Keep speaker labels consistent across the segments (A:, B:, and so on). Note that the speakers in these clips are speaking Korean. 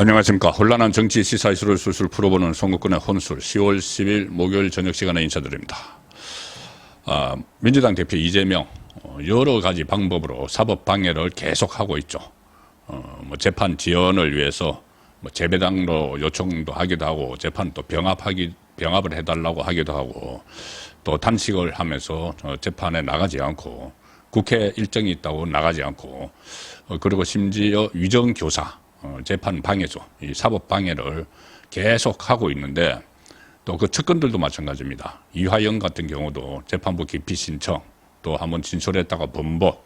A: 안녕하십니까. 혼란한 정치 시사 이슈를 술술 풀어보는 송국근의 혼술 10월 10일 목요일 저녁 시간에 인사드립니다. 민주당 대표 이재명 여러 가지 방법으로 사법 방해를 계속하고 있죠. 재판 지연을 위해서 재배당로 요청도 하기도 하고 재판 또 병합을 해달라고 하기도 하고 또 단식을 하면서 재판에 나가지 않고 국회 일정이 있다고 나가지 않고 그리고 심지어 위정교사 재판 방해죠. 이 사법 방해를 계속 하고 있는데 또 그 측근들도 마찬가지입니다. 이화영 같은 경우도 재판부 기피 신청 또 한번 진술했다가 번복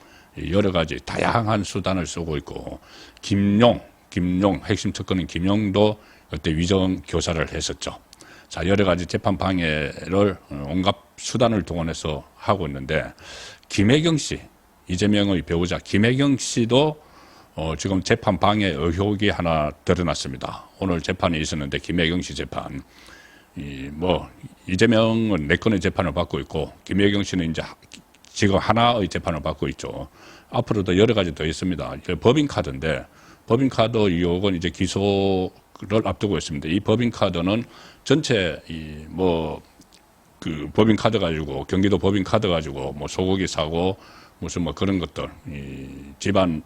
A: 여러 가지 다양한 수단을 쓰고 있고 김용 핵심 측근인 김용도 그때 위정 교사를 했었죠. 자, 여러 가지 재판 방해를 온갖 수단을 동원해서 하고 있는데 김혜경 씨, 이재명의 배우자 김혜경 씨도 지금 재판 방해 의혹이 하나 드러났습니다. 오늘 재판이 있었는데 김혜경 씨 재판, 이재명은 4건의 재판을 받고 있고 김혜경 씨는 이제 지금 하나의 재판을 받고 있죠. 앞으로도 여러 가지 더 있습니다. 법인카드인데 법인카드 의혹은 이제 기소를 앞두고 있습니다. 이 법인카드는 전체 그 법인카드 가지고 경기도 법인카드 가지고 소고기 사고 무슨 그런 것들 집안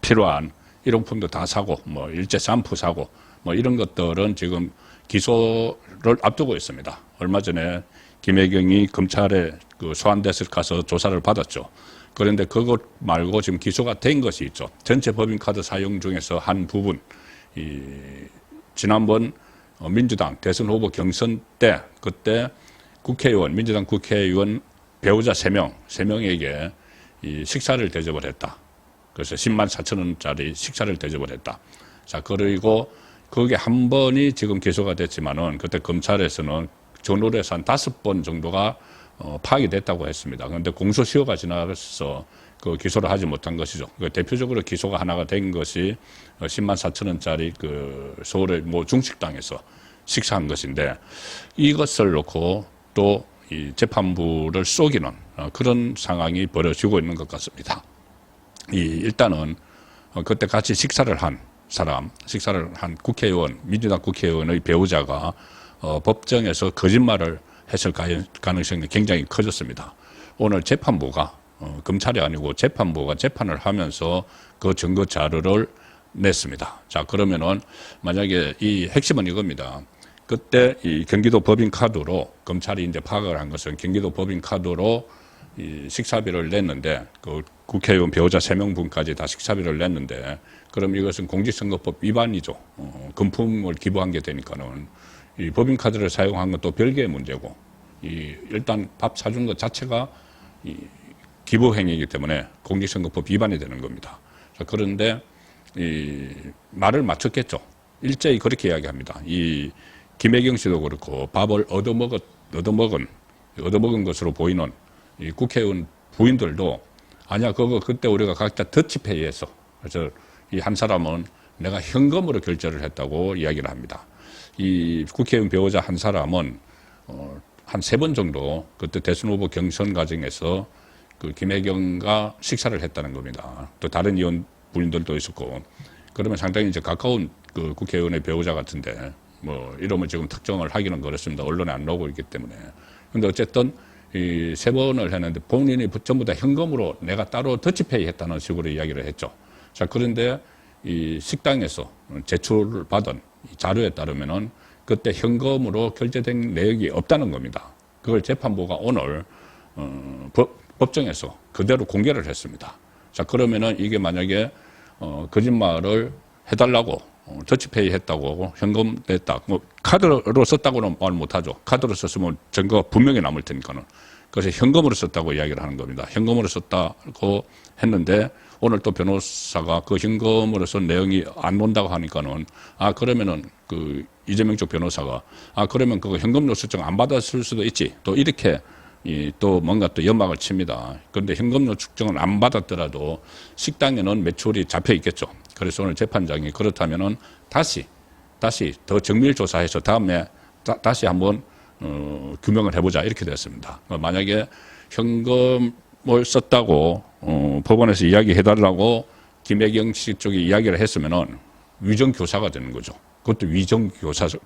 A: 필요한 일용품도 다 사고 일제 샴푸 사고 이런 것들은 지금 기소를 앞두고 있습니다. 얼마 전에 김혜경이 검찰에 소환돼서 가서 조사를 받았죠. 그런데 그것 말고 지금 기소가 된 것이 있죠. 전체 법인카드 사용 중에서 한 부분 지난번 민주당 대선 후보 경선 때 그때 민주당 국회의원 배우자 3명에게 식사를 대접을 했다. 그래서 10만 4천 원짜리 식사를 대접을 했다. 자, 그리고 그게 한 번이 지금 기소가 됐지만은 그때 검찰에서는 전후로 해서 한 5번 정도가 파악이 됐다고 했습니다. 그런데 공소시효가 지나서 그 기소를 하지 못한 것이죠. 대표적으로 기소가 하나가 된 것이 10만 4천 원짜리 그 서울의 중식당에서 식사한 것인데 이것을 놓고 또 이 재판부를 속이는 그런 상황이 벌어지고 있는 것 같습니다. 일단은 그때 같이 식사를 한 국회의원, 민주당 국회의원의 배우자가 법정에서 거짓말을 했을 가능성이 굉장히 커졌습니다. 오늘 재판부가 검찰이 아니고 재판부가 재판을 하면서 그 증거 자료를 냈습니다. 자, 그러면은 만약에 이 핵심은 이겁니다. 그때 이 경기도 법인카드로 검찰이 이제 파악을 한 것은 경기도 법인카드로 이 식사비를 냈는데 그 국회의원 배우자 3명분까지 다 식사비를 냈는데 그럼 이것은 공직선거법 위반이죠. 금품을 기부한 게 되니까는 이 법인카드를 사용한 건 또 별개의 문제고 일단 밥 사준 것 자체가 기부행위이기 때문에 공직선거법 위반이 되는 겁니다. 자, 그런데 말을 맞췄겠죠. 일제히 그렇게 이야기합니다. 김혜경 씨도 그렇고 밥을 얻어먹은 것으로 보이는 이 국회의원 부인들도 아니야, 그때 우리가 각자 더치페이했어. 그래서 이 한 사람은 내가 현금으로 결제를 했다고 이야기를 합니다. 이 국회의원 배우자 한 사람은 한 3번 정도 그때 대선 후보 경선 과정에서 그 김혜경과 식사를 했다는 겁니다. 또 다른 의원 부인들도 있었고 그러면 상당히 이제 가까운 그 국회의원의 배우자 같은데 이름을 지금 특정을 하기는 그렇습니다. 언론에 안 나오고 있기 때문에. 근데 어쨌든 이 3번을 했는데 본인이 전부 다 현금으로 내가 따로 더치페이 했다는 식으로 이야기를 했죠. 자, 그런데 이 식당에서 제출을 받은 자료에 따르면은 그때 현금으로 결제된 내역이 없다는 겁니다. 그걸 재판부가 오늘 법정에서 그대로 공개를 했습니다. 자, 그러면은 이게 만약에 거짓말을 해달라고 더치페이 했다고 현금 냈다. 카드로 썼다고는 말 못하죠. 카드로 썼으면 증거 분명히 남을 테니까는. 그래서 현금으로 썼다고 이야기를 하는 겁니다. 현금으로 썼다고 했는데 오늘 또 변호사가 그 현금으로 쓴 내용이 안 논다고 하니까는 그러면은 그 이재명 쪽 변호사가 그러면 그거 현금 요수증 안 받았을 수도 있지. 또 이렇게 또 뭔가 또 연막을 칩니다. 그런데 현금 요수증을 안 받았더라도 식당에는 매출이 잡혀 있겠죠. 그래서 오늘 재판장이 그렇다면은 다시 더 정밀 조사해서 다음에 다시 한번 규명을 해보자 이렇게 됐습니다. 만약에 현금을 썼다고 법원에서 이야기해달라고 김혜경 씨 쪽이 이야기를 했으면은 위정교사가 되는 거죠. 그것도 위정교사죠.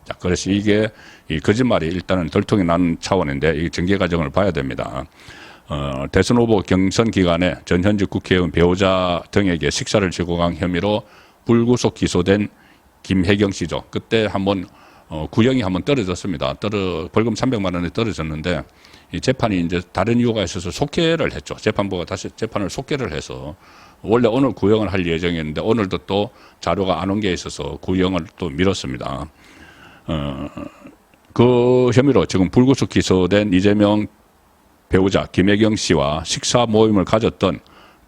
A: 자, 그래서 이게 이 거짓말이 일단은 덜통이 난 차원인데 이 전개 과정을 봐야 됩니다. 대선 후보 경선 기간에 전현직 국회의원 배우자 등에게 식사를 제공한 혐의로 불구속 기소된 김혜경 씨죠. 그때 한번 구형이 한번 떨어졌습니다. 벌금 300만 원에 떨어졌는데 이 재판이 이제 다른 이유가 있어서 속개를 했죠. 재판부가 다시 재판을 속개를 해서 원래 오늘 구형을 할 예정이었는데 오늘도 또 자료가 안 온 게 있어서 구형을 또 미뤘습니다. 그 혐의로 지금 불구속 기소된 이재명 배우자 김혜경 씨와 식사 모임을 가졌던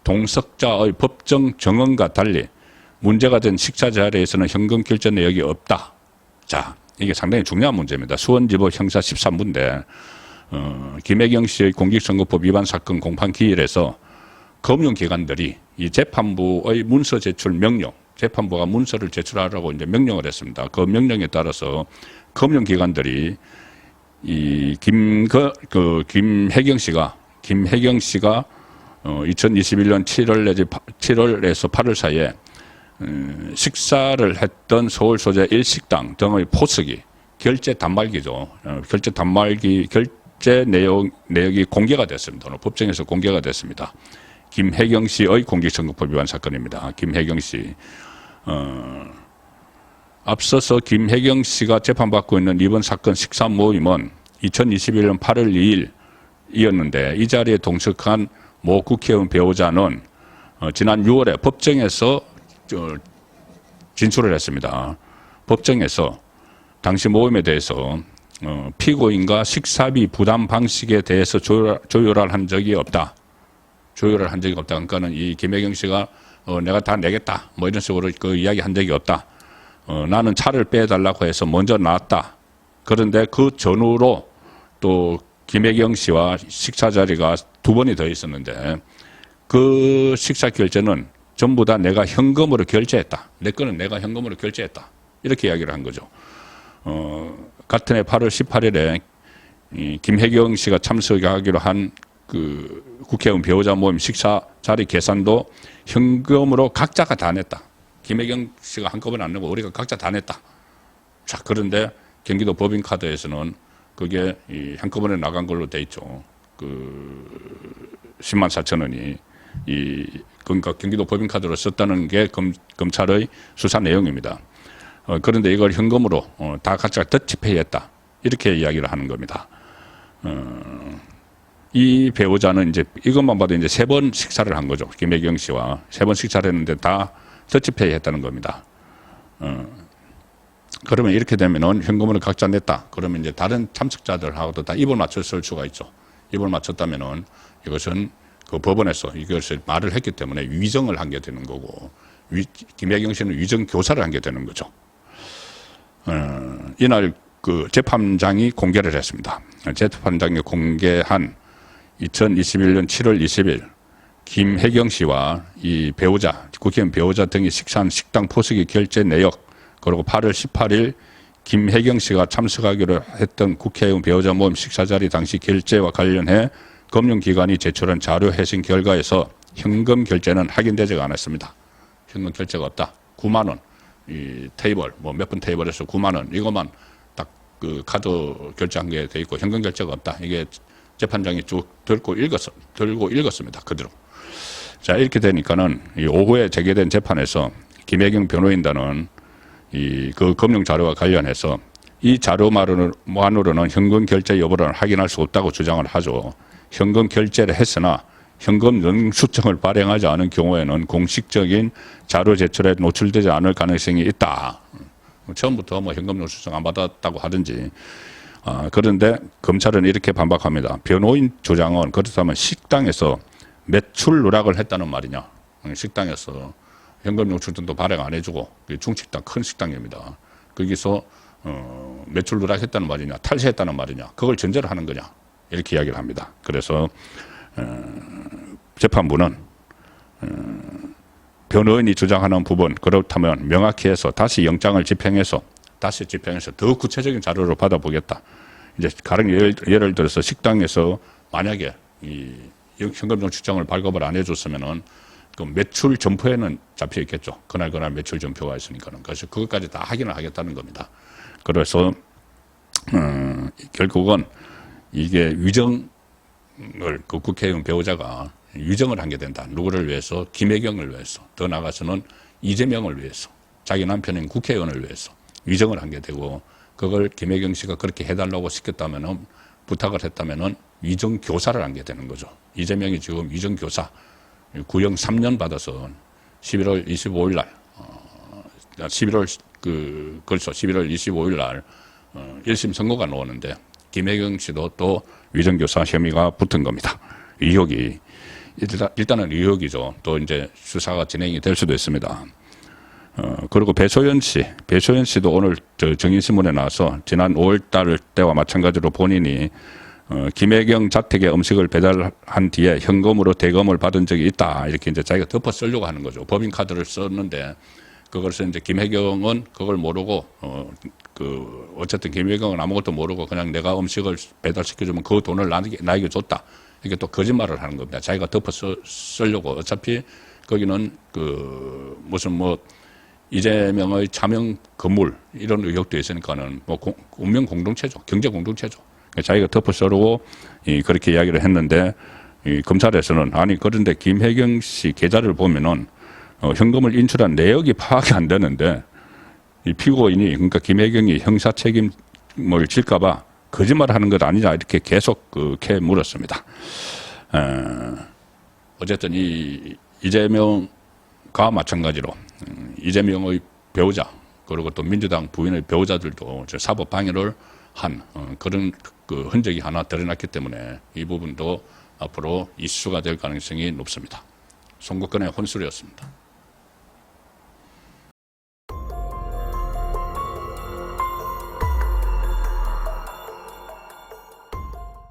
A: 동석자의 법정 증언과 달리 문제가 된 식사 자리에서는 현금 결제 내역이 없다. 자, 이게 상당히 중요한 문제입니다. 수원지법 형사 13부인데 김혜경 씨의 공직선거법 위반 사건 공판 기일에서 금융기관들이 이 재판부의 문서 제출 명령, 재판부가 문서를 제출하라고 이제 명령을 했습니다. 그 명령에 따라서 금융기관들이 이 김혜경 씨가 2021년 7월 내지 7월에서 8월 사이에 식사를 했던 서울 소재 일식당 등의 포스기, 결제 단말기죠. 결제 내역이 공개가 됐습니다. 법정에서 공개가 됐습니다. 김혜경 씨의 공직선거법 위반 사건입니다. 김혜경 씨. 앞서서 김혜경 씨가 재판받고 있는 이번 사건 식사 모임은 2021년 8월 2일이었는데 이 자리에 동석한 모 국회의원 배우자는 지난 6월에 법정에서 진술을 했습니다. 법정에서 당시 모임에 대해서 피고인과 식사비 부담 방식에 대해서 조율을 한 적이 없다. 조율을 한 적이 없다. 그러니까는 이 김혜경 씨가 내가 다 내겠다. 뭐 이런 식으로 그 이야기 한 적이 없다. 나는 차를 빼달라고 해서 먼저 나왔다. 그런데 그 전후로 또 김혜경 씨와 식사 자리가 2번이 더 있었는데 그 식사 결제는 전부 다 내가 현금으로 결제했다. 내 거는 내가 현금으로 결제했다. 이렇게 이야기를 한 거죠. 같은 해 8월 18일에 김혜경 씨가 참석하기로 한 그 국회의원 배우자 모임 식사 자리 계산도 현금으로 각자가 다 냈다. 김혜경 씨가 한꺼번에 안 내고 우리가 각자 다 냈다. 자, 그런데 경기도 법인카드에서는 그게 한꺼번에 나간 걸로 돼 있죠. 10만 4천 원이 그러니까 경기도 법인카드로 썼다는 게 검찰의 수사 내용입니다. 그런데 이걸 현금으로 다 각자 더치페이했다. 이렇게 이야기를 하는 겁니다. 이 배우자는 이제 이것만 봐도 이제 3번 식사를 한 거죠. 김혜경 씨와 3번 식사를 했는데 다 더치페이 했다는 겁니다. 그러면 이렇게 되면은 현금으로 각자 냈다. 그러면 이제 다른 참석자들하고도 다 입을 맞췄을 수가 있죠. 입을 맞췄다면은 이것은 그 법원에서 이것을 말을 했기 때문에 위정을 한 게 되는 거고, 김혜경 씨는 위정 교사를 한 게 되는 거죠. 이날 그 재판장이 공개를 했습니다. 재판장이 공개한 2021년 7월 20일 김혜경 씨와 이 배우자, 국회의원 배우자 등이 식사한 식당 포스기 결제 내역, 그리고 8월 18일 김혜경 씨가 참석하기로 했던 국회의원 배우자 모임 식사 자리 당시 결제와 관련해 금융기관이 제출한 자료 해신 결과에서 현금 결제는 확인되지가 않았습니다. 현금 결제가 없다. 9만 원, 이 테이블, 뭐 몇 분 테이블에서 9만 원, 이것만 딱 그 카드 결제한 게 돼 있고 현금 결제가 없다. 이게 재판장이 쭉 들고 읽었습니다. 그대로. 자, 이렇게 되니까는 이 오후에 재개된 재판에서 김혜경 변호인단은 그 금융 자료와 관련해서 이 자료만으로는 현금 결제 여부를 확인할 수 없다고 주장을 하죠. 현금 결제를 했으나 현금 영수증을 발행하지 않은 경우에는 공식적인 자료 제출에 노출되지 않을 가능성이 있다. 처음부터 뭐 현금 영수증 안 받았다고 하든지. 그런데 검찰은 이렇게 반박합니다. 변호인 주장은 그렇다면 식당에서 매출 누락을 했다는 말이냐. 식당에서 현금 영수증도 발행 안 해주고 중식당, 큰 식당입니다. 거기서 매출 누락했다는 말이냐, 탈세했다는 말이냐, 그걸 전제로 하는 거냐, 이렇게 이야기를 합니다. 그래서 재판부는 변호인이 주장하는 부분, 그렇다면 명확히 해서 다시 영장을 집행해서 더 구체적인 자료를 받아보겠다. 이제 가령 예를 들어서 식당에서 만약에 이 현금 영수증을 발급을 안 해줬으면은 그 매출 점포에는 잡혀 있겠죠. 그날 매출 점표가 있으니까는. 그래서 그것까지 다 확인을 하겠다는 겁니다. 그래서 결국은 이게 위정을 그 국회의원 배우자가 위정을 한 게 된다. 누구를 위해서? 김혜경을 위해서. 더 나아가서는 이재명을 위해서. 자기 남편인 국회의원을 위해서 위정을 한 게 되고, 그걸 김혜경 씨가 그렇게 해달라고 시켰다면은, 부탁을 했다면은 위정 교사를 한 게 되는 거죠. 이재명이 지금 위정 교사 구형 3년 받아서 11월 25일 날, 11월 25일 날 1심 선고가 나오는데, 김혜경 씨도 또 위정교사 혐의가 붙은 겁니다. 의혹이. 일단은 의혹이죠. 또 이제 수사가 진행이 될 수도 있습니다. 그리고 배소연 씨도 오늘 정인신문에 나와서 지난 5월 달 때와 마찬가지로 본인이 김혜경 자택에 음식을 배달한 뒤에 현금으로 대금을 받은 적이 있다. 이렇게 이제 자기가 덮어 쓰려고 하는 거죠. 법인카드를 썼는데, 그것을 이제 김혜경은 그걸 모르고, 어쨌든 김혜경은 아무것도 모르고 그냥 내가 음식을 배달시켜주면 그 돈을 나에게 줬다. 이게 또 거짓말을 하는 겁니다. 자기가 덮어 쓰려고. 어차피 거기는 무슨 이재명의 차명 건물 이런 의혹도 있으니까는 운명 공동체죠. 경제 공동체죠. 자기가 덮어 쓰려고 그렇게 이야기를 했는데, 검찰에서는 아니 그런데 김혜경 씨 계좌를 보면은 현금을 인출한 내역이 파악이 안 되는데, 이 피고인이, 그러니까 김혜경이 형사 책임을 질까봐 거짓말을 하는 것 아니냐, 이렇게 계속 물었습니다. 어쨌든 이재명과 마찬가지로 이재명의 배우자, 그리고 또 민주당 부인의 배우자들도 사법 방해를 한 그런 흔적이 하나 드러났기 때문에 이 부분도 앞으로 이슈가 될 가능성이 높습니다. 송국근의 혼술이었습니다.